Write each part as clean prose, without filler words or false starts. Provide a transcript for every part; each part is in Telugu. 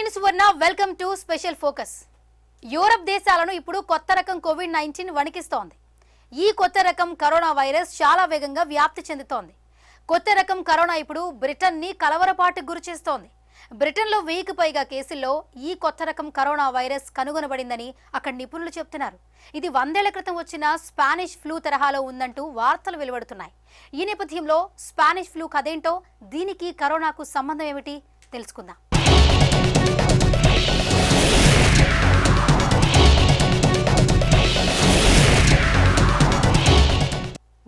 నేను Suvarna welcome to special focus. Europe దేశాలను ఇప్పుడు కొత్త రకం కోవిడ్-19 వణికిస్తోంది. ఈ కొత్త రకం కరోనా వైరస్ చాలా వేగంగా వ్యాప్తి చెందుతోంది. కొత్త రకం కరోనా ఇప్పుడు బ్రిటన్ ని కలవరపాటుకు గురిచేస్తోంది. బ్రిటన్లో 1000కి పైగా కేసుల్లో ఈ కొత్త రకం కరోనా వైరస్ కనుగొనబడిందని అక్కడ నిపుణులు చెబుతున్నారు. ఇది 100 ఏళ్ల క్రితం వచ్చిన స్పానిష్ ఫ్లూ తరహాలో ఉందంటూ వార్తలు వెలువడుతున్నాయి. ఈ నేపథ్యంలో స్పానిష్ ఫ్లూ కథేంటో, దీనికి కరోనాకు సంబంధం ఏమిటి తెలుసుకుందాం.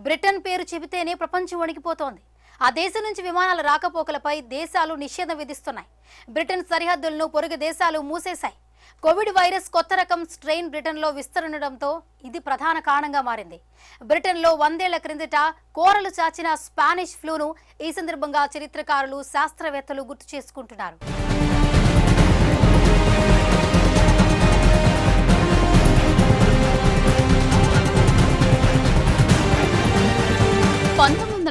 బ్రిటన్ పేరు చెబితేనే ప్రపంచం వణికిపోతోంది. ఆ దేశం నుంచి విమానాల రాకపోకలపై దేశాలు నిషేధం విధిస్తున్నాయి. బ్రిటన్ సరిహద్దులను పొరుగు దేశాలు మూసేశాయి. కోవిడ్ వైరస్ కొత్త రకం స్ట్రెయిన్ బ్రిటన్లో విస్తరించడంతో ఇది ప్రధాన కారణంగా మారింది. బ్రిటన్లో 100 ఏళ్ల క్రిందట కోరలు చాచిన స్పానిష్ ఫ్లూను ఈ సందర్భంగా చరిత్రకారులు, శాస్త్రవేత్తలు గుర్తు చేసుకుంటున్నారు.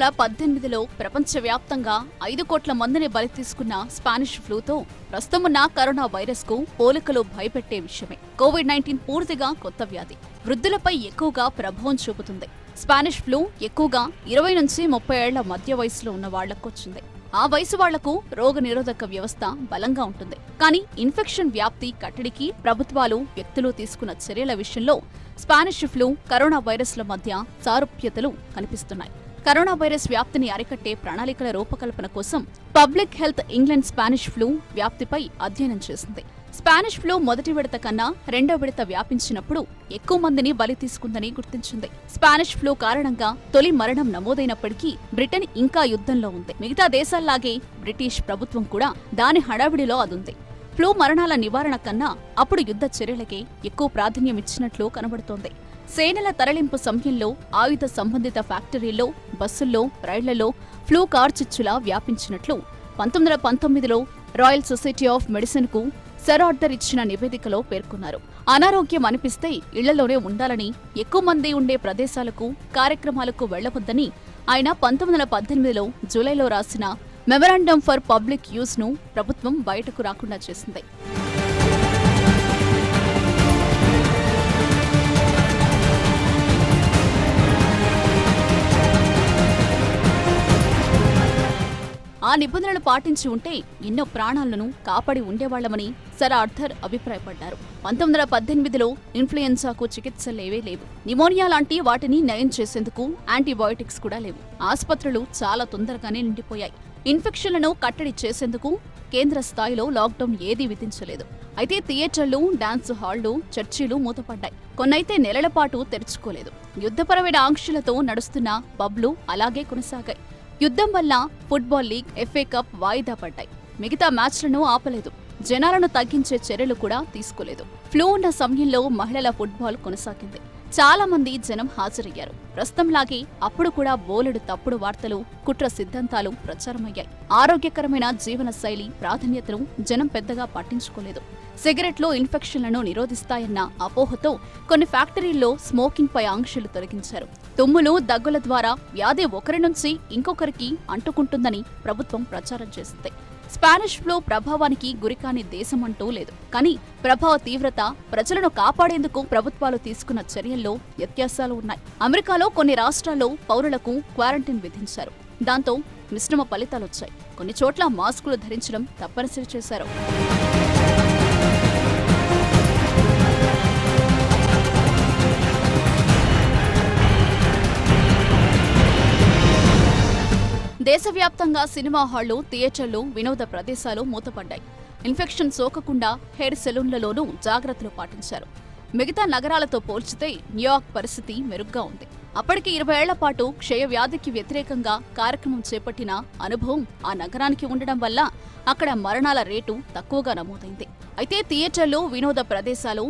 1918లో ప్రపంచవ్యాప్తంగా 5 కోట్ల మందిని బలి తీసుకున్న స్పానిష్ ఫ్లూతో ప్రస్తుతమున్న కరోనా వైరస్ కు పోలికలు భయపెట్టే విషయమే. కోవిడ్-19 పూర్తిగా కొత్త వ్యాధి. వృద్ధులపై ఎక్కువగా ప్రభావం చూపుతుంది. స్పానిష్ ఫ్లూ ఎక్కువగా 20 నుంచి 30 ఏళ్ల మధ్య వయసులో ఉన్న వాళ్లకు వచ్చింది. ఆ వయసు వాళ్లకు రోగ నిరోధక వ్యవస్థ బలంగా ఉంటుంది. కానీ ఇన్ఫెక్షన్ వ్యాప్తి కట్టడికి ప్రభుత్వాలు, వ్యక్తులు తీసుకున్న చర్యల విషయంలో స్పానిష్ ఫ్లూ, కరోనా వైరస్ల మధ్య సారూప్యతలు కనిపిస్తున్నాయి. కరోనా వైరస్ వ్యాప్తిని అరికట్టే ప్రణాళికల రూపకల్పన కోసం public health England Spanish flu వ్యాప్తిపై అధ్యయనం చేసింది. స్పానిష్ ఫ్లూ మొదటి విడత కన్నా రెండో విడత వ్యాపించినప్పుడు ఎక్కువ మందిని బలి తీసుకుందని గుర్తించింది. స్పానిష్ ఫ్లూ కారణంగా తొలి మరణం నమోదైనప్పటికీ బ్రిటన్ ఇంకా యుద్ధంలో ఉంది. మిగతా దేశాల్లాగే బ్రిటిష్ ప్రభుత్వం కూడా దాని హడావిడిలో అదుంది. ఫ్లూ మరణాల నివారణ కన్నా అప్పుడు యుద్ధ చర్యలకే ఎక్కువ ప్రాధాన్యం ఇచ్చినట్లు కనబడుతోంది. సేనల తరలింపు సమయంలో ఆయుధ సంబంధిత ఫ్యాక్టరీల్లో, బస్సుల్లో, రైళ్లలో ఫ్లూ కార్చిచ్చులా వ్యాపించినట్లు 1919లో రాయల్ సొసైటీ ఆఫ్ మెడిసిన్ కు సర్ ఆర్థర్ ఇచ్చిన నివేదికలో పేర్కొన్నారు. అనారోగ్యం అనిపిస్తే ఇళ్లలోనే ఉండాలని, ఎక్కువ మంది ఉండే ప్రదేశాలకు, కార్యక్రమాలకు వెళ్లవద్దని ఆయన 1918లో జూలైలో రాసిన మెమరాండమ్ ఫర్ పబ్లిక్ యూజ్ ను ప్రభుత్వం బయటకు రాకుండా చేసింది. ఆ నిబంధనలు పాటించి ఉంటే ఎన్నో ప్రాణాలను కాపాడి ఉండేవాళ్లమని సర్ ఆర్థర్ అభిప్రాయపడ్డారు. 1918లో ఇన్ఫ్లుయెన్జాకు చికిత్సలేవీ లేవు. నిమోనియా లాంటి వాటిని నయం చేసేందుకు యాంటీబయోటిక్స్ కూడా లేవు. ఆసుపత్రులు చాలా తొందరగానే నిండిపోయాయి. ఇన్ఫెక్షన్లను కట్టడి చేసేందుకు కేంద్ర స్థాయిలో లాక్డౌన్ ఏదీ విధించలేదు. అయితే థియేటర్లు, డాన్స్ హాళ్లు, చర్చిలు మూతపడ్డాయి. కొన్నైతే నెలల పాటు తెరుచుకోలేదు. యుద్ధపరమైన ఆంక్షలతో నడుస్తున్న పబ్లు అలాగే కొనసాగాయి. యుద్ధం వల్ల ఫుట్బాల్ లీగ్, FA కప్ వాయిదా పడ్డాయి. మిగతా మ్యాచ్లను ఆపలేదు. జనాలను తగ్గించే చర్యలు కూడా తీసుకోలేదు. ఫ్లూ ఉన్న సమయంలో మహిళల ఫుట్బాల్ కొనసాగింది. చాలా మంది జనం హాజరయ్యారు. ప్రస్తుతంలాగే అప్పుడు కూడా బోలెడు తప్పుడు వార్తలు, కుట్ర సిద్ధాంతాలు ప్రచారమయ్యాయి. ఆరోగ్యకరమైన జీవన శైలి ప్రాధాన్యతను జనం పెద్దగా పట్టించుకోలేదు. సిగరెట్లు ఇన్ఫెక్షన్లను నిరోధిస్తాయన్న అపోహతో కొన్ని ఫ్యాక్టరీల్లో స్మోకింగ్ పై ఆంక్షలు తొలగించారు. తుమ్ములు, దగ్గుల ద్వారా వ్యాధి ఒకరి నుంచి ఇంకొకరికి అంటుకుంటుందని ప్రభుత్వం ప్రచారం చేసింది. స్పానిష్ ఫ్లూ ప్రభావానికి గురికాని దేశమంటూ లేదు. కానీ ప్రభావ తీవ్రత, ప్రజలను కాపాడేందుకు ప్రభుత్వాలు తీసుకున్న చర్యల్లో వ్యత్యాసాలు ఉన్నాయి. అమెరికాలో కొన్ని రాష్ట్రాల్లో పౌరులకు క్వారంటైన్ విధించారు. దాంతో మిశ్రమ ఫలితాలొచ్చాయి. కొన్ని చోట్ల మాస్కులు ధరించడం తప్పనిసరి చేశారు. దేశవ్యాప్తంగా సినిమా హాళ్లు, థియేటర్లు, వినోద ప్రదేశాలు మూతపడ్డాయి. ఇన్ఫెక్షన్ సోకకుండా హెయిర్ సెలూన్లలోనూ జాగ్రత్తలు పాటించారు. మిగతా నగరాలతో పోల్చితే న్యూయార్క్ పరిస్థితి మెరుగ్గా ఉంది. అప్పటికి 20 ఏళ్ల పాటు క్షయవ్యాధికి వ్యతిరేకంగా కార్యక్రమం చేపట్టిన అనుభవం ఆ నగరానికి ఉండడం వల్ల అక్కడ మరణాల రేటు తక్కువగా నమోదైంది. అయితే థియేటర్లు, వినోద ప్రదేశాలు,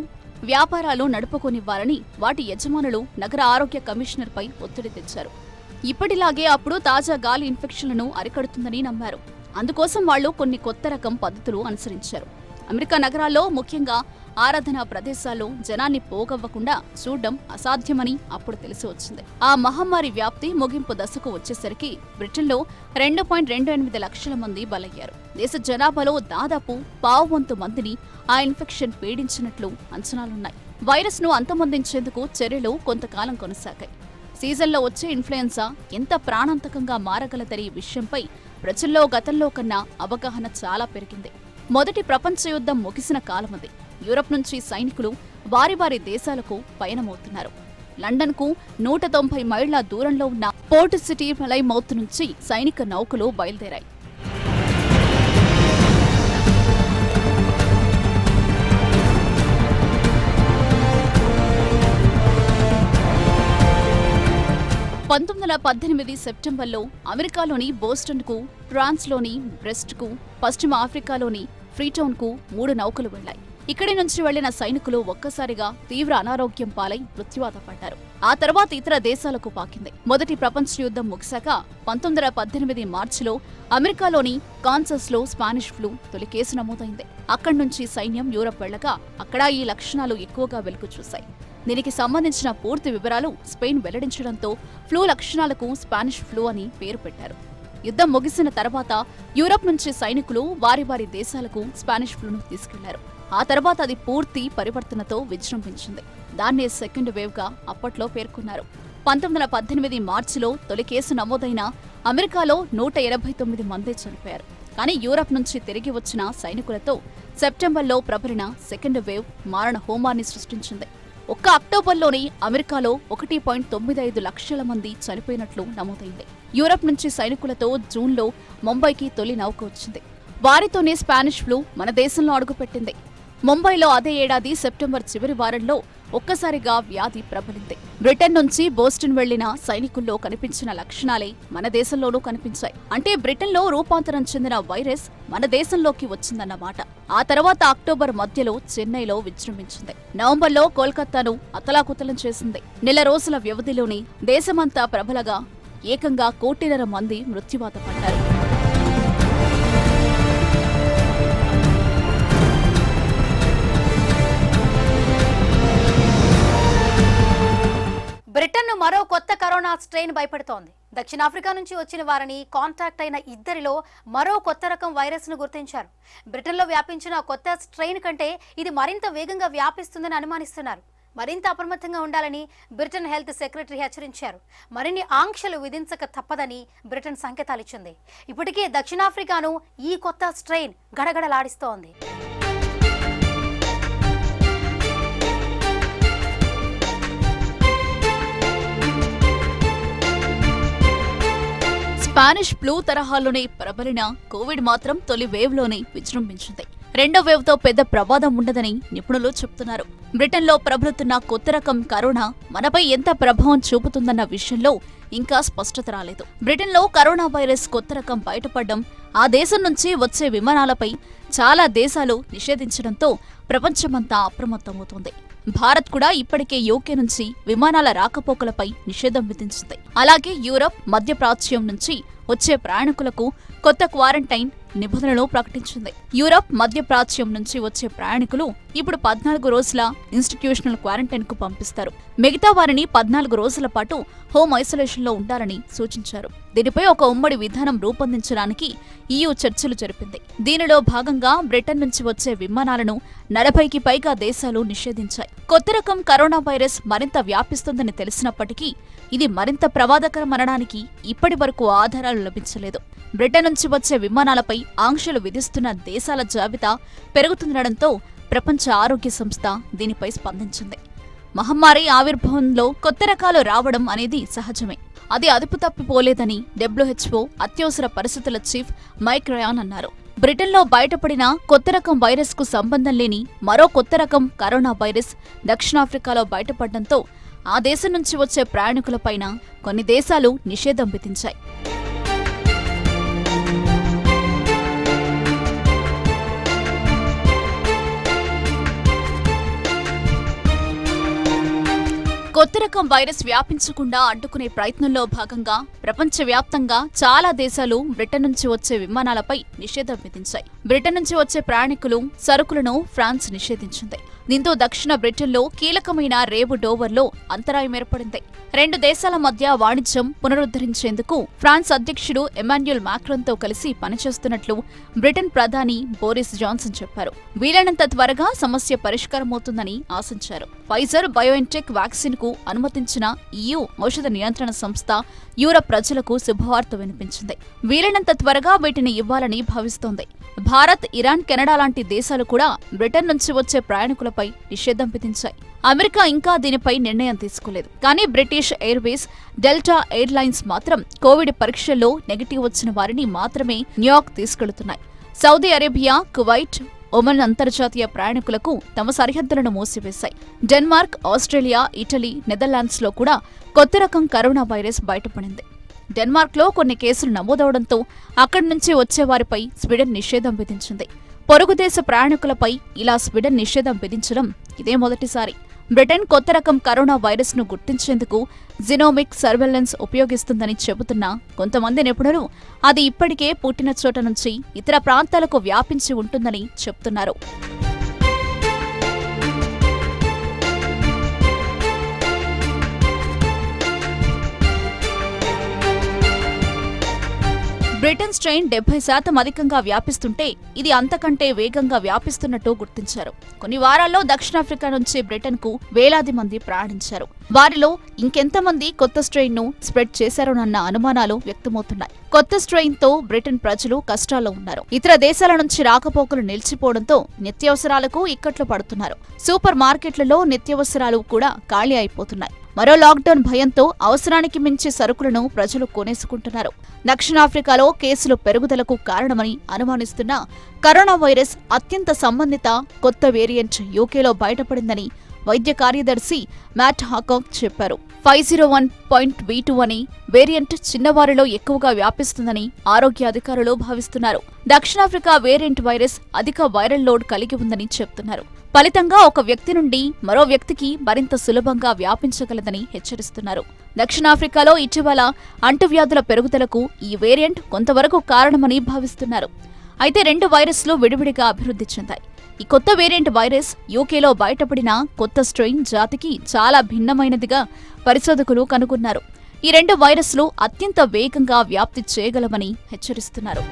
వ్యాపారాలు నడుపుకొనివ్వాలని వాటి యజమానులు నగర ఆరోగ్య కమిషనర్పై ఒత్తిడి తెచ్చారు. ఇప్పటిలాగే అప్పుడు తాజా గాలి ఇన్ఫెక్షన్లను అరికడుతుందని నమ్మారు. అందుకోసం వాళ్లు కొన్ని కొత్త రకం పద్ధతులు అనుసరించారు. అమెరికా నగరాల్లో ముఖ్యంగా ఆరాధనా ప్రదేశాల్లో జనాన్ని పోగవ్వకుండా చూడడం అసాధ్యమని అప్పుడు తెలిసి వచ్చింది. ఆ మహమ్మారి వ్యాప్తి ముగింపు దశకు వచ్చేసరికి బ్రిటన్లో 2.28 లక్షల మంది బలయ్యారు. దేశ జనాభాలో దాదాపు పావువంతు మందిని ఆ ఇన్ఫెక్షన్ పీడించినట్లు అంచనాలున్నాయి. వైరస్ ను అంతమొందించేందుకు చర్యలు కొంతకాలం కొనసాగాయి. సీజన్లో వచ్చే ఇన్ఫ్లుయెన్జా ఎంత ప్రాణాంతకంగా మారగలదనే విషయంపై ప్రజల్లో గతంలో కన్నా అవగాహన చాలా పెరిగింది. మొదటి ప్రపంచ యుద్ధం ముగిసిన కాలమది. యూరప్ నుంచి సైనికులు వారి వారి దేశాలకు పయనమవుతున్నారు. లండన్కు 190 మైళ్ల దూరంలో ఉన్న పోర్ట్ సిటీ ప్లైమౌత్ నుంచి సైనిక నౌకలు బయలుదేరాయి. సెప్టెంబర్లో అమెరికాలోని బోస్టన్కు, ఫ్రాన్స్లోని బ్రెస్ట్కు, పశ్చిమ ఆఫ్రికాలోని ఫ్రీటౌన్కు 3 నౌకలు వెళ్లాయి. ఇక్కడి నుంచి వెళ్లిన సైనికులు ఒక్కసారిగా తీవ్ర అనారోగ్యం పాలై మృత్యువాత పడ్డారు. ఆ తర్వాత ఇతర దేశాలకు పాకింది. మొదటి ప్రపంచ యుద్ధం ముగిశాక 1918 మార్చిలో అమెరికాలోని కాన్సస్లో స్పానిష్ ఫ్లూ తొలి కేసు నమోదైంది. అక్కడి నుంచి సైన్యం యూరప్ వెళ్లగా అక్కడ ఈ లక్షణాలు ఎక్కువగా వెలుగు చూశాయి. దీనికి సంబంధించిన పూర్తి వివరాలు స్పెయిన్ వెల్లడించడంతో ఫ్లూ లక్షణాలకు స్పానిష్ ఫ్లూ అని పేరు పెట్టారు. యుద్ధం ముగిసిన తర్వాత యూరప్ నుంచి సైనికులు వారి వారి దేశాలకు స్పానిష్ ఫ్లూను తీసుకెళ్లారు. ఆ తర్వాత అది పూర్తి పరివర్తనతో విజృంభించింది. దాన్నే సెకండ్ వేవ్ గా అప్పట్లో పేర్కొన్నారు. 1918 మార్చిలో తొలి కేసు నమోదైన అమెరికాలో 189 మంది చనిపోయారు. కానీ యూరప్ నుంచి తిరిగి వచ్చిన సైనికులతో సెప్టెంబర్లో ప్రబలిన సెకండ్ వేవ్ మారణ హోమాన్ని సృష్టించింది. ఒక్క అక్టోబర్లోనే అమెరికాలో 1.95 లక్షల మంది చనిపోయినట్లు నమోదైంది. యూరప్ నుంచి సైనికులతో జూన్లో ముంబైకి తొలి నౌక వచ్చింది. వారితోనే స్పానిష్ ఫ్లూ మన దేశంలో అడుగుపెట్టింది. ముంబైలో అదే ఏడాది సెప్టెంబర్ చివరి వారంలో ఒక్కసారిగా వ్యాధి ప్రబలింది. బ్రిటన్ నుంచి బోస్టన్ వెళ్లిన సైనికుల్లో కనిపించిన లక్షణాలే మన దేశంలోనూ కనిపించాయి. అంటే బ్రిటన్లో రూపాంతరం చెందిన వైరస్ మన దేశంలోకి వచ్చిందన్నమాట. ఆ తర్వాత అక్టోబర్ మధ్యలో చెన్నైలో విజృంభించింది. నవంబర్లో కోల్కతాను అతలాకుతలం చేసింది. నెల రోజుల వ్యవధిలోనే దేశమంతా ప్రబలగా ఏకంగా 1.5 కోటి మంది మృత్యువాత పడ్డారు. బ్రిటన్ను మరో కొత్త కరోనా స్ట్రెయిన్ భయపెడుతోంది. దక్షిణాఫ్రికా నుంచి వచ్చిన వారిని కాంటాక్ట్ అయిన ఇద్దరిలో మరో కొత్త రకం వైరస్ ను గుర్తించారు. బ్రిటన్లో వ్యాపించిన కొత్త స్ట్రెయిన్ కంటే ఇది మరింత వేగంగా వ్యాపిస్తుందని అనుమానిస్తున్నారు. మరింత అప్రమత్తంగా ఉండాలని బ్రిటన్ హెల్త్ సెక్రటరీ హెచ్చరించారు. మరిన్ని ఆంక్షలు విధించక తప్పదని బ్రిటన్ సంకేతాలిచ్చింది. ఇప్పటికే దక్షిణాఫ్రికాను ఈ కొత్త స్ట్రెయిన్ గడగడలాడిస్తోంది. స్పానిష్ ఫ్లూ తరహాలోనే ప్రబలిన కోవిడ్ మాత్రం తొలి వేవ్ లోనే విజృంభించింది. రెండో వేవ్ తో పెద్ద ప్రమాదం ఉండదని నిపుణులు చెబుతున్నారు. బ్రిటన్లో ప్రబలుతున్న కొత్త రకం కరోనా మనపై ఎంత ప్రభావం చూపుతుందన్న విషయంలో ఇంకా స్పష్టత రాలేదు. బ్రిటన్లో కరోనా వైరస్ కొత్త రకం బయటపడడం, ఆ దేశం నుంచి వచ్చే విమానాలపై చాలా దేశాలు నిషేధించడంతో ప్రపంచమంతా అప్రమత్తమవుతోంది. భారత్ కూడా ఇప్పటికే యూకే నుంచి విమానాల రాకపోకలపై నిషేధం విధించింది. అలాగే యూరప్, మధ్యప్రాచ్యం నుంచి వచ్చే ప్రయాణికులకు కొత్త క్వారంటైన్ నిబంధనలు ప్రకటించింది. యూరప్, మధ్యప్రాచ్యం నుంచి వచ్చే ప్రయాణికులు ఇప్పుడు 14 రోజుల ఇన్స్టిట్యూషనల్ క్వారంటైన్ కు పంపిస్తారు. మిగతా వారిని 14 రోజుల పాటు హోమ్ ఐసోలేషన్ లో ఉండాలని సూచించారు. దీనిపై ఒక ఉమ్మడి విధానం రూపొందించడానికి EU చర్చలు జరిపింది. దీనిలో భాగంగా బ్రిటన్ నుంచి వచ్చే విమానాలను 40కి పైగా దేశాలు నిషేధించాయి. కొత్త రకం కరోనా వైరస్ మరింత వ్యాపిస్తుందని తెలిసినప్పటికీ ఇది మరింత ప్రమాదకరమనడానికి ఇప్పటి వరకు ఆధారాలు లభించలేదు. బ్రిటన్ నుంచి వచ్చే విమానాలపై ఆంక్షలు విధిస్తున్న దేశాల జాబితా పెరుగుతుండటంతో ప్రపంచ ఆరోగ్య సంస్థ దీనిపై స్పందించింది. మహమ్మారి ఆవిర్భావంలో కొత్త రకాలు రావడం అనేది సహజమే. అది అదుపు తప్పిపోలేదని WHO అత్యవసర పరిస్థితుల చీఫ్ మైక్ రయాన్ అన్నారు. బ్రిటన్లో బయటపడిన కొత్త రకం వైరస్ కు సంబంధం లేని మరో కొత్త రకం కరోనా వైరస్ దక్షిణాఫ్రికాలో బయటపడడంతో ఆ దేశం నుంచి వచ్చే ప్రయాణికులపైన కొన్ని దేశాలు నిషేధం విధించాయి. కొత్త రకం రకం వైరస్ వ్యాపించకుండా అడ్డుకునే ప్రయత్నంలో భాగంగా ప్రపంచవ్యాప్తంగా చాలా దేశాలు బ్రిటన్ నుంచి వచ్చే విమానాలపై నిషేధం విధించాయి. బ్రిటన్ నుంచి వచ్చే ప్రయాణికులు, సరుకులను ఫ్రాన్స్ నిషేధించింది. దీంతో దక్షిణ బ్రిటన్లో కీలకమైన రేవు డోవర్లో అంతరాయం ఏర్పడింది. రెండు దేశాల మధ్య వాణిజ్యం పునరుద్ధరించేందుకు ఫ్రాన్స్ అధ్యక్షుడు ఎమాన్యుయల్ మాక్రాన్తో కలిసి పనిచేస్తున్నట్లు బ్రిటన్ ప్రధాని బోరిస్ జాన్సన్ చెప్పారు. వీలైనంత త్వరగా సమస్య పరిష్కారమవుతుందని ఆశించారు. ఫైజర్ బయోఎన్టెక్ వ్యాక్సిన్ కు అనుమతించిన EU ఔషధ నియంత్రణ సంస్థ యూరప్ ప్రజలకు శుభవార్త వినిపించింది. వీలైనంత త్వరగా వీటిని ఇవ్వాలని భావిస్తోంది. భారత్, ఇరాన్, కెనడా లాంటి దేశాలు కూడా బ్రిటన్ నుంచి వచ్చే ప్రయాణికులపై నిషేధం విధించాయి. అమెరికా ఇంకా దీనిపై నిర్ణయం తీసుకోలేదు. కానీ బ్రిటిష్ ఎయిర్వేస్, డెల్టా ఎయిర్లైన్స్ మాత్రం కోవిడ్ పరీక్షల్లో నెగిటివ్ వచ్చిన వారిని మాత్రమే న్యూయార్క్ తీసుకెళ్తున్నాయి. సౌదీ అరేబియా, కువైట్, ఒమన్ అంతర్జాతీయ ప్రయాణికులకు తమ సరిహద్దులను మూసివేశాయి. డెన్మార్క్, ఆస్ట్రేలియా, ఇటలీ, నెదర్లాండ్స్లో కూడా కొత్త రకం కరోనా వైరస్ బయటపడింది. డెన్మార్క్లో కొన్ని కేసులు నమోదవడంతో అక్కడి నుంచి వచ్చేవారిపై స్వీడన్ నిషేధం విధించింది. పొరుగుదేశ ప్రయాణికులపై ఇలా స్వీడన్ నిషేధం విధించడం ఇదే మొదటిసారి. బ్రిటన్ కొత్త రకం కరోనా వైరస్ ను గుర్తించేందుకు జినోమిక్ సర్వేలెన్స్ ఉపయోగిస్తుందని చెబుతున్న కొంతమంది నిపుణులు అది ఇప్పటికే పుట్టిన చోట నుంచి ఇతర ప్రాంతాలకు వ్యాపించి ఉంటుందని చెప్తున్నారు. బ్రిటన్ స్ట్రెయిన్ 70% అధికంగా వ్యాపిస్తుంటే ఇది అంతకంటే వేగంగా వ్యాపిస్తున్నట్టు గుర్తించారు. కొన్ని వారాల్లో దక్షిణాఫ్రికా నుంచి బ్రిటన్ కు వేలాది మంది ప్రయాణించారు. వారిలో ఇంకెంతమంది కొత్త స్ట్రెయిన్ ను స్ప్రెడ్ చేశారోనన్న అనుమానాలు వ్యక్తమవుతున్నాయి. కొత్త స్ట్రెయిన్ తో బ్రిటన్ ప్రజలు కష్టాల్లో ఉన్నారు. ఇతర దేశాల నుంచి రాకపోకలు నిలిచిపోవడంతో నిత్యావసరాలకు ఇక్కట్లు పడుతున్నారు. సూపర్ మార్కెట్లలో నిత్యావసరాలు కూడా ఖాళీ అయిపోతున్నాయి. మరో లాక్డౌన్ భయంతో అవసరానికి మించి సరుకులను ప్రజలు కొనేసుకుంటున్నారు. దక్షిణాఫ్రికాలో కేసులు పెరుగుదలకు కారణమని అనుమానిస్తున్న కరోనా వైరస్ అత్యంత సంబంధిత కొత్త వేరియంట్ యూకేలో బయటపడిందని వైద్య కార్యదర్శి మ్యాట్ హాకాక్ చెప్పారు. 501.B2 అని వేరియంట్ చిన్నవారిలో ఎక్కువగా వ్యాపిస్తుందని ఆరోగ్య అధికారులు భావిస్తున్నారు. దక్షిణాఫ్రికా వేరియంట్ వైరస్ అధిక వైరల్ లోడ్ కలిగి ఉందని చెప్తున్నారు. ఫలితంగా ఒక వ్యక్తి నుండి మరో వ్యక్తికి మరింత సులభంగా వ్యాపించగలదని హెచ్చరిస్తున్నారు. దక్షిణాఫ్రికాలో ఇటీవల అంటువ్యాధుల పెరుగుదలకు ఈ వేరియంట్ కొంతవరకు కారణమని భావిస్తున్నారు. అయితే రెండు వైరస్లు విడివిడిగా అభివృద్ధి చెందాయి. ఈ కొత్త వేరియంట్ వైరస్ యూకేలో బయటపడిన కొత్త స్ట్రెయిన్ జాతికి చాలా భిన్నమైనదిగా పరిశోధకులు కనుగొన్నారు. ఈ రెండు వైరస్లు అత్యంత వేగంగా వ్యాప్తి చేయగలవని హెచ్చరిస్తున్నారు.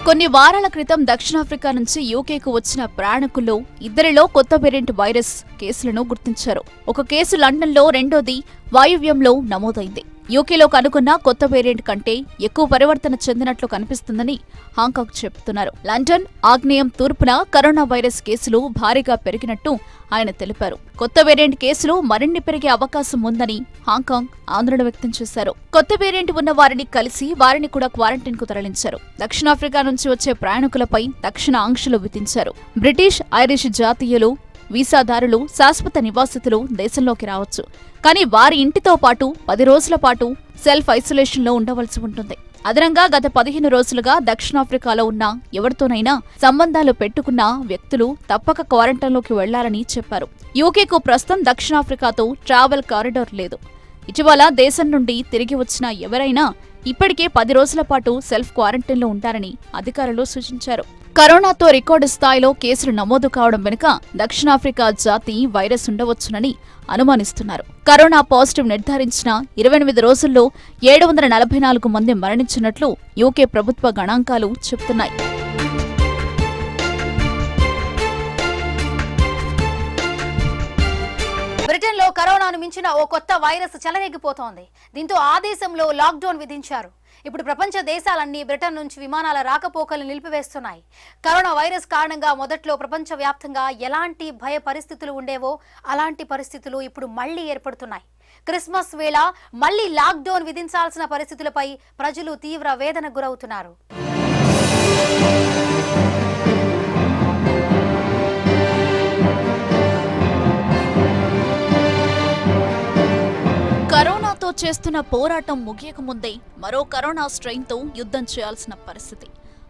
కొన్ని వారాల క్రితం దక్షిణాఫ్రికా నుంచి యూకేకు వచ్చిన ప్రయాణికుల్లో ఇద్దరిలో కొత్త వేరియంట్ వైరస్ కేసులను గుర్తించారు. ఒక కేసు లండన్లో, రెండోది వాయువ్యంలో నమోదైంది. యూకేలో కనుగొన్న కొత్త వేరియంట్ కంటే ఎక్కువ పరివర్తన చెందినట్లు కనిపిస్తుందని హాంకాంగ్ చెబుతున్నారు. లండన్, ఆగ్నేయం తూర్పున కరోనా వైరస్ కేసులు భారీగా పెరిగినట్టు ఆయన తెలిపారు. కొత్త వేరియంట్ కేసులు మరిన్ని పెరిగే అవకాశం ఉందని హాంకాంగ్ ఆందోళన వ్యక్తం చేశారు. కొత్త వేరియంట్ ఉన్న వారిని కలిసి వారిని కూడా క్వారంటైన్ కు తరలించారు. దక్షిణాఫ్రికా నుంచి వచ్చే ప్రయాణికులపై తక్షణ ఆంక్షలు విధించారు. బ్రిటిష్, ఐరిష్ జాతీయులు, వీసాదారులు, శాశ్వత నివాసితులు దేశంలోకి రావచ్చు. కానీ వారి ఇంటితో పాటు 10 రోజుల పాటు సెల్ఫ్ ఐసోలేషన్లో ఉండవలసి ఉంటుంది. అదనంగా గత 15 రోజులుగా దక్షిణాఫ్రికాలో ఉన్న ఎవరితోనైనా సంబంధాలు పెట్టుకున్న వ్యక్తులు తప్పక క్వారంటైన్లోకి వెళ్లాలని చెప్పారు. యూకేకు ప్రస్తుతం దక్షిణాఫ్రికాతో ట్రావెల్ కారిడార్ లేదు. ఇటీవల దేశం నుండి తిరిగి వచ్చిన ఎవరైనా ఇప్పటికే 10 రోజుల పాటు సెల్ఫ్ క్వారంటైన్లో ఉంటారని అధికారులు సూచించారు. కరోనాతో రికార్డు స్థాయిలో కేసులు నమోదు కావడం వెనుక దక్షిణాఫ్రికా జాతి వైరస్ ఉండవచ్చునని అనుమానిస్తున్నారు. కరోనా పాజిటివ్ నిర్ధారించిన 28 రోజుల్లో 744 మంది మరణించినట్లు యూకే ప్రభుత్వ గణాంకాలు చెబుతున్నాయి. బ్రిటన్లో కరోనాను మించిన ఓ కొత్త వైరస్ చెలరేగిపోతోంది. దీంతో ఆ దేశంలో లాక్డౌన్ విధించారు. ఇప్పుడు ప్రపంచ దేశాలన్నీ బ్రిటన్ నుంచి విమానాల రాకపోకలను నిలిపివేస్తున్నాయి. కరోనా వైరస్ కారణంగా మొదట్లో ప్రపంచవ్యాప్తంగా ఎలాంటి భయ పరిస్థితులు ఉండేవో అలాంటి పరిస్థితులు ఇప్పుడు మళ్లీ ఏర్పడుతున్నాయి. క్రిస్మస్ వేళ మళ్లీ లాక్డౌన్ విధించాల్సిన పరిస్థితులపై ప్రజలు తీవ్ర వేదనకు గురవుతున్నారు. కరోనాతో చేస్తున్న పోరాటం ముగియక ముందే మరో కరోనా స్ట్రెయిన్తో యుద్ధం చేయాల్సిన పరిస్థితి.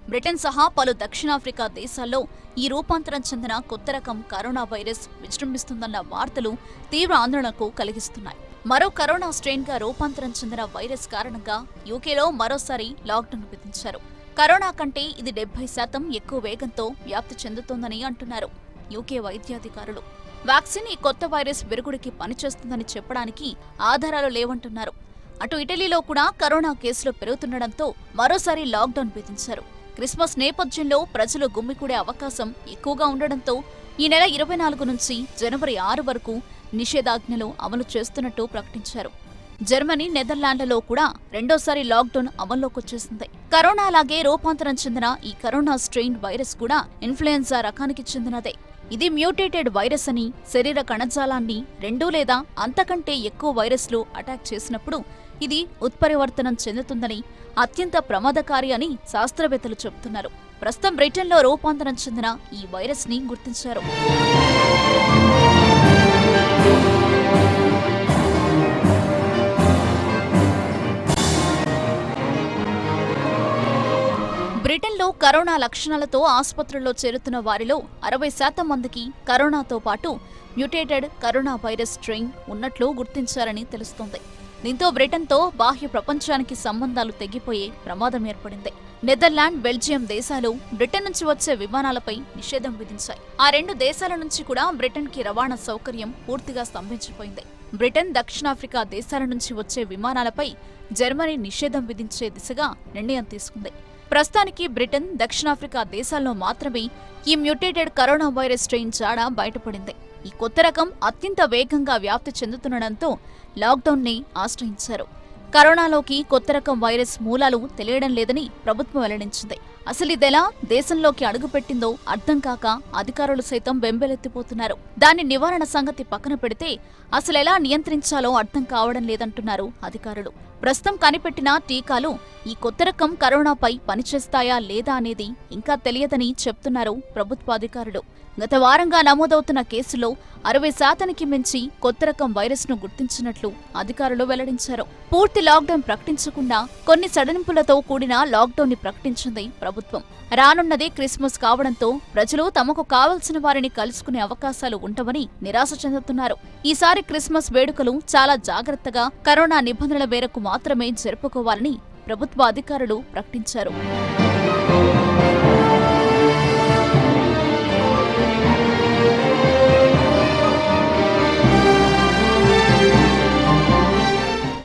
బ్రిటన్ సహా పలు దక్షిణాఫ్రికా దేశాల్లో ఈ రూపాంతరం చెందిన కొత్త రకం కరోనా వైరస్ విజృంభిస్తుందన్న వార్తలు తీవ్ర ఆందోళనకు కలిగిస్తున్నాయి. మరో కరోనా స్ట్రెయిన్గా రూపాంతరం చెందిన వైరస్ కారణంగా యూకేలో మరోసారి లాక్డౌన్ విధించారు. కరోనా కంటే ఇది 70% ఎక్కువ వేగంతో వ్యాప్తి చెందుతోందని అంటున్నారు యూకే వైద్యాధికారులు. వ్యాక్సిన్ ఈ కొత్త వైరస్ విరుగుడికి పనిచేస్తుందని చెప్పడానికి ఆధారాలు లేవంటున్నారు. అటు ఇటలీలో కూడా కరోనా కేసులు పెరుగుతుండటంతో మరోసారి లాక్డౌన్ విధించారు. క్రిస్మస్ నేపథ్యంలో ప్రజలు గుమ్మికూడే అవకాశం ఎక్కువగా ఉండడంతో ఈ నెల 24 నుంచి జనవరి 6 వరకు నిషేధాజ్ఞలు అమలు చేస్తున్నట్టు ప్రకటించారు. జర్మనీ, నెదర్లాండ్లలో కూడా రెండోసారి లాక్డౌన్ అమల్లోకొచ్చేసింది. కరోనా లాగే రూపాంతరం చెందిన ఈ కరోనా స్ట్రెయిన్ వైరస్ కూడా ఇన్ఫ్లుయెన్జా రకానికి చెందినదే. ఇది మ్యూటేటెడ్ వైరస్ అని, శరీర కణజాలాన్ని 2 లేదా అంతకంటే ఎక్కువ వైరస్లు అటాక్ చేసినప్పుడు ఇది ఉత్పరివర్తనం చెందుతుందని, అత్యంత ప్రమాదకారి అని శాస్త్రవేత్తలు చెబుతున్నారు. ప్రస్తుతం బ్రిటన్లో రూపాంతరం చెందిన ఈ వైరస్ ని గుర్తించారు. బ్రిటన్లో కరోనా లక్షణాలతో ఆసుపత్రుల్లో చేరుతున్న వారిలో 60% మందికి కరోనాతో పాటు మ్యూటేటెడ్ కరోనా వైరస్ స్ట్రెయిన్ ఉన్నట్లు గుర్తించారని తెలుస్తోంది. దీంతో బ్రిటన్తో బాహ్య ప్రపంచానికి సంబంధాలు తెగిపోయే ప్రమాదం ఏర్పడింది. నెదర్లాండ్, బెల్జియం దేశాలు బ్రిటన్ నుంచి వచ్చే విమానాలపై నిషేధం విధించాయి. ఆ 2 దేశాల నుంచి కూడా బ్రిటన్కి రవాణా సౌకర్యం పూర్తిగా స్తంభించిపోయింది. బ్రిటన్, దక్షిణాఫ్రికా దేశాల నుంచి వచ్చే విమానాలపై జర్మనీ నిషేధం విధించే దిశగా నిర్ణయం తీసుకుంది. ప్రస్తుతానికి బ్రిటన్, దక్షిణాఫ్రికా దేశాల్లో మాత్రమే ఈ మ్యూటేటెడ్ కరోనా వైరస్ స్ట్రెయిన్ జాడ బయటపడింది. ఈ కొత్త రకం అత్యంత వేగంగా వ్యాప్తి చెందుతుండటంతో లాక్డౌన్ ని ఆశ్రయించారు. కరోనాలోకి కొత్త రకం వైరస్ మూలాలు తెలియడం లేదని ప్రభుత్వం వెల్లడించింది. అసలు ఇదెలా దేశంలోకి అడుగుపెట్టిందో అర్థం కాక అధికారులు సైతం బెంబేలెత్తిపోతున్నారు. దాని నివారణ సంగతి పక్కన పెడితే అసలెలా నియంత్రించాలో అర్థం కావడం లేదంటున్నారు అధికారులు. ప్రస్తుతం కనిపెట్టిన టీకాలు ఈ కొత్త రకం కరోనాపై పనిచేస్తాయా లేదా అనేది ఇంకా తెలియదని చెప్తున్నారు ప్రభుత్వాధికారులు. గత వారంగా నమోదవుతున్న కేసుల్లో 60% మించి కొత్త రకం వైరస్ ను గుర్తించినట్లు అధికారులు వెల్లడించారు. పూర్తి లాక్డౌన్ ప్రకటించకుండా కొన్ని సడలింపులతో కూడిన లాక్డౌన్ ని ప్రకటించింది ప్రభుత్వం. రానున్నదే క్రిస్మస్ కావడంతో ప్రజలు తమకు కావలసిన వారిని కలుసుకునే అవకాశాలు ఉండవని నిరాశ చెందుతున్నారు. ఈసారి క్రిస్మస్ వేడుకలు చాలా జాగ్రత్తగా కరోనా నిబంధనల మేరకు మాత్రమే జరుపుకోవాలని ప్రభుత్వ అధికారులు ప్రకటించారు.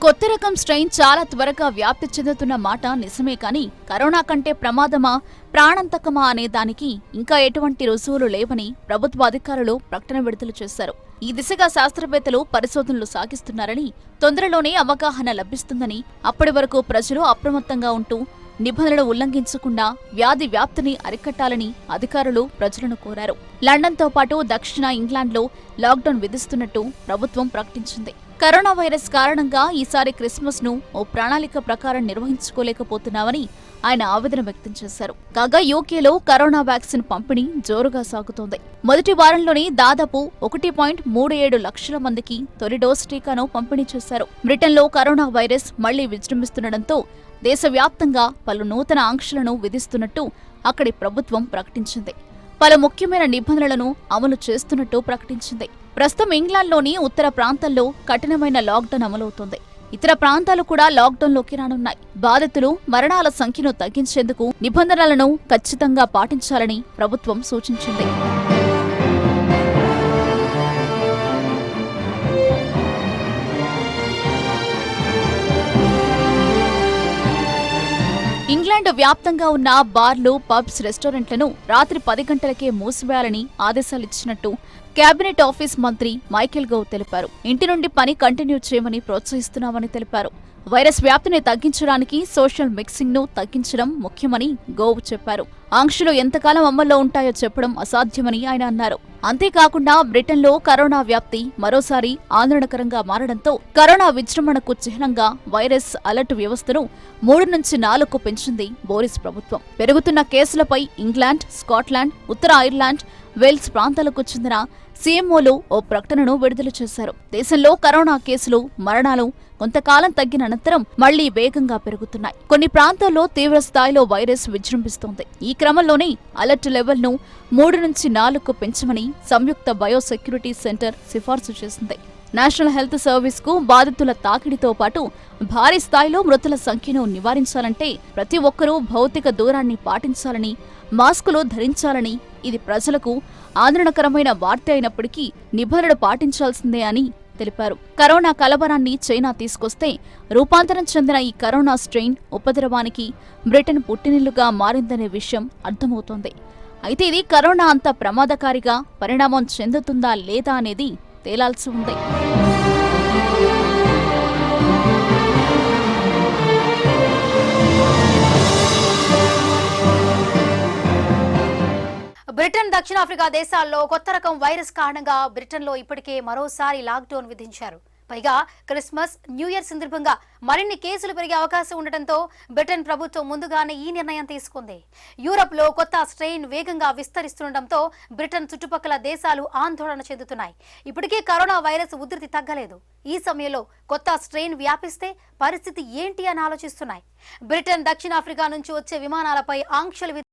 కొత్త రకం స్ట్రెయిన్ చాలా త్వరగా వ్యాప్తి చెందుతున్న మాట నిజమే కానీ కరోనా కంటే ప్రమాదమా, ప్రాణాంతకమా అనే దానికి ఇంకా ఎటువంటి రుజువులు లేవని ప్రభుత్వ అధికారులు ప్రకటన విడుదల చేశారు. ఈ దిశగా శాస్త్రవేత్తలు పరిశోధనలు సాగిస్తున్నారని, తొందరలోనే అవగాహన లభిస్తుందని, అప్పటి వరకు ప్రజలు అప్రమత్తంగా ఉంటూ నిబంధనలు ఉల్లంఘించకుండా వ్యాధి వ్యాప్తిని అరికట్టాలని అధికారులు ప్రజలను కోరారు. లండన్తో పాటు దక్షిణ ఇంగ్లాండ్లో లాక్డౌన్ విధిస్తున్నట్టు ప్రభుత్వం ప్రకటించింది. కరోనా వైరస్ కారణంగా ఈసారి క్రిస్మస్ ను ఓ ప్రణాళిక ప్రకారం నిర్వహించుకోలేకపోతున్నామని ఆయన ఆవేదన వ్యక్తం చేశారు. కాగా యూకేలో కరోనా వ్యాక్సిన్ పంపిణీ జోరుగా సాగుతోంది. మొదటి వారంలోనే దాదాపు 1.37 లక్షల మందికి తొలి డోసు టీకాను పంపిణీ చేశారు. బ్రిటన్లో కరోనా వైరస్ మళ్లీ విజృంభిస్తుండటంతో దేశవ్యాప్తంగా పలు నూతన ఆంక్షలను విధిస్తున్నట్టు అక్కడి ప్రభుత్వం ప్రకటించింది. పలు ముఖ్యమైన నిబంధనలను అమలు చేస్తున్నట్టు ప్రకటించింది. ప్రస్తుతం ఇంగ్లాండ్లోని ఉత్తర ప్రాంతాల్లో కఠినమైన లాక్డౌన్ అమలవుతోంది. ఇతర ప్రాంతాలు కూడా లాక్డౌన్లోకి రానున్నాయి. బాధితులు, మరణాల సంఖ్యను తగ్గించేందుకు నిబంధనలను ఖచ్చితంగా పాటించాలని ప్రభుత్వం సూచించింది. ఇంగ్లాండ్ వ్యాప్తంగా ఉన్న బార్లు, పబ్స్, రెస్టారెంట్లను రాత్రి 10 గంటలకే మూసివేయాలని ఆదేశాలిచ్చినట్టు కేబినెట్ ఆఫీస్ మంత్రి మైకేల్ గోవ్ తెలిపారు. ఇంటి నుండి పని కంటిన్యూ చేయమని ప్రోత్సహిస్తున్నామని తెలిపారు. వైరస్ వ్యాప్తిని తగ్గించడానికి సోషల్ మిక్సింగ్ ను తగ్గించడం ముఖ్యమని గోవ్ చెప్పారు. ఆంక్షలు ఎంతకాలం అమల్లో ఉంటాయో చెప్పడం అసాధ్యమని ఆయన అన్నారు. అంతేకాకుండా బ్రిటన్లో కరోనా వ్యాప్తి మరోసారి ఆందోళనకరంగా మారడంతో కరోనా విజృంభణకు చిహ్నంగా వైరస్ అలర్ట్ వ్యవస్థను 3 నుంచి 4కు పెంచింది బోరిస్ ప్రభుత్వం. పెరుగుతున్న కేసులపై ఇంగ్లాండ్, స్కాట్లాండ్, ఉత్తర ఐర్లాండ్, వేల్స్ ప్రాంతాలకు చెందిన సీఎంఓలు ఓ ప్రకటనను విడుదల చేశారు. దేశంలో కరోనా కేసులు, మరణాలు కొంతకాలం తగ్గిన అనంతరం మళ్లీ వేగంగా పెరుగుతున్నాయి. కొన్ని ప్రాంతాల్లో తీవ్ర స్థాయిలో వైరస్ విజృంభిస్తోంది. ఈ క్రమంలోనే అలర్ట్ లెవెల్ను 3 నుంచి 4కు పెంచమని సంయుక్త బయోసెక్యూరిటీ సెంటర్ సిఫార్సు చేసింది. నేషనల్ హెల్త్ సర్వీస్కు బాధితుల తాకిడితో పాటు భారీ స్థాయిలో మృతుల సంఖ్యను నివారించాలంటే ప్రతి ఒక్కరూ భౌతిక దూరాన్ని పాటించాలని, మాస్కులు ధరించాలని, ఇది ప్రజలకు ఆందోళనకరమైన వార్త అయినప్పటికీ నిబంధనలు పాటించాల్సిందే అని తెలిపారు. కరోనా కలవరాన్ని చైనా తీసుకొస్తే రూపాంతరం చెందిన ఈ కరోనా స్ట్రెయిన్ ఉపద్రవానికి బ్రిటన్ పుట్టినిల్లుగా మారిందనే విషయం అర్థమవుతోంది. అయితే ఇది కరోనా అంత ప్రమాదకారిగా పరిణామం చెందుతుందా లేదా అనేది తేలాల్సి ఉంది. బ్రిటన్, దక్షిణాఫ్రికా దేశాల్లో కొత్త రకం వైరస్ కారణంగా బ్రిటన్లో ఇప్పటికే మరోసారి లాక్డౌన్ విధించారు. పైగా క్రిస్మస్, న్యూ ఇయర్ సందర్భంగా మరిన్ని కేసులు పెరిగే అవకాశం ఉండటంతో బ్రిటన్ ప్రభుత్వం ముందుగానే ఈ నిర్ణయం తీసుకుంది. యూరప్లో కొత్త స్ట్రెయిన్ వేగంగా విస్తరిస్తుండటంతో బ్రిటన్ చుట్టుపక్కల దేశాలు ఆందోళన చెందుతున్నాయి. ఇప్పటికే కరోనా వైరస్ ఉధృతి తగ్గలేదు. ఈ సమయంలో కొత్త స్ట్రెయిన్ వ్యాపిస్తే పరిస్థితి ఏంటి అని ఆలోచిస్తున్నాయి. బ్రిటన్, దక్షిణాఫ్రికా నుంచి వచ్చే విమానాలపై ఆంక్షలు